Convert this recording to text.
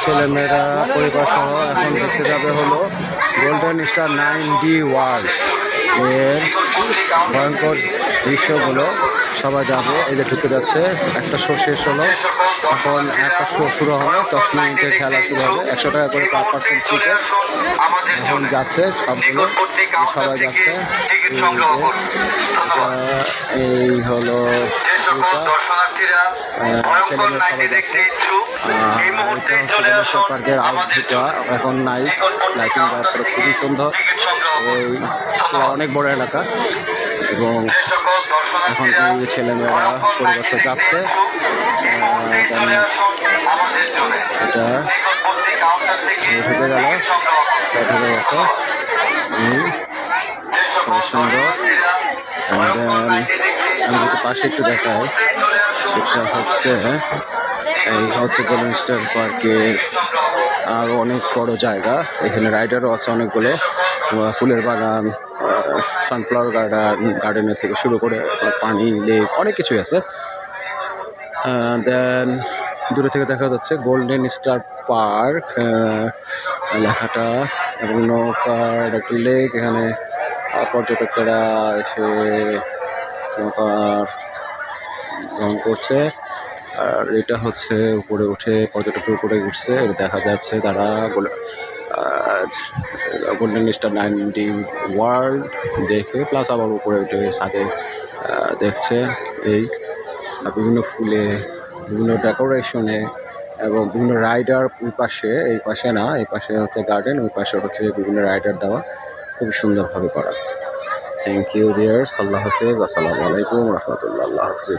ছেলেমেয়েরা পরিবার সহ এখন দেখতে যাবে হলো গোল্ডেন স্টার 9D ওয়ার্ল্ড এর ভয়ঙ্কর দৃশ্যগুলো। সবাই যাবে, এই যে ঢুকে যাচ্ছে। একটা শো শেষ হলো, এখন একটা শো শুরু হবে, 10 মিনিটের খেলা শুরু হবে। 100 টাকা করে পার পার্সন টিকিট। এখন যাচ্ছে সবগুলো, সবাই যাচ্ছে। এই হলো পার্কের আউটভিউটা এখন নাইস, লাইটিং খুবই সুন্দর। এই অনেক বড় এলাকা এবং এখন এই ছেলেমেয়েরা পরিবেশ যাচ্ছে। এটা ঢুকে গেল, ঢুকে গেছে, খুব সুন্দর। আমি যদি পাশে একটু দেখাই, সেটা হচ্ছে এই হচ্ছে গোল্ডেন স্টার পার্কের আরও অনেক বড় জায়গা। এখানে রাইডারও আছে অনেকগুলো, ফুলের বাগান, সানফ্লাওয়ার গার্ডেনের থেকে শুরু করে পানি, লেক, অনেক কিছুই আছে। দেন দূরে থেকে দেখা যাচ্ছে গোল্ডেন স্টার পার্ক লেখাটা, এবং নৌকার একটা লেক। এখানে পর্যটকেরা এসে নৌকার ভ্রমণ করছে। আর এটা হচ্ছে উপরে উঠে, পর্যটকের উপরে উঠছে, দেখা যাচ্ছে তারা গোল্ডেন স্টার 9D ওয়ার্ল্ড দেখে, প্লাস আবার উপরে উঠে ছাদে দেখছে। এই বিভিন্ন ফুলে, বিভিন্ন ডেকোরেশনে এবং বিভিন্ন রাইডার ওই পাশে, এই পাশে না, এই পাশে হচ্ছে গার্ডেন, ওই পাশে হচ্ছে বিভিন্ন রাইডার দেওয়া, খুব সুন্দরভাবে করা। থ্যাংক ইউ ডিয়ার্স, আল্লাহ হাফেজ, আসসালামু আলাইকুম রহমতুল্লাহ, আল্লাহ হাফিজ।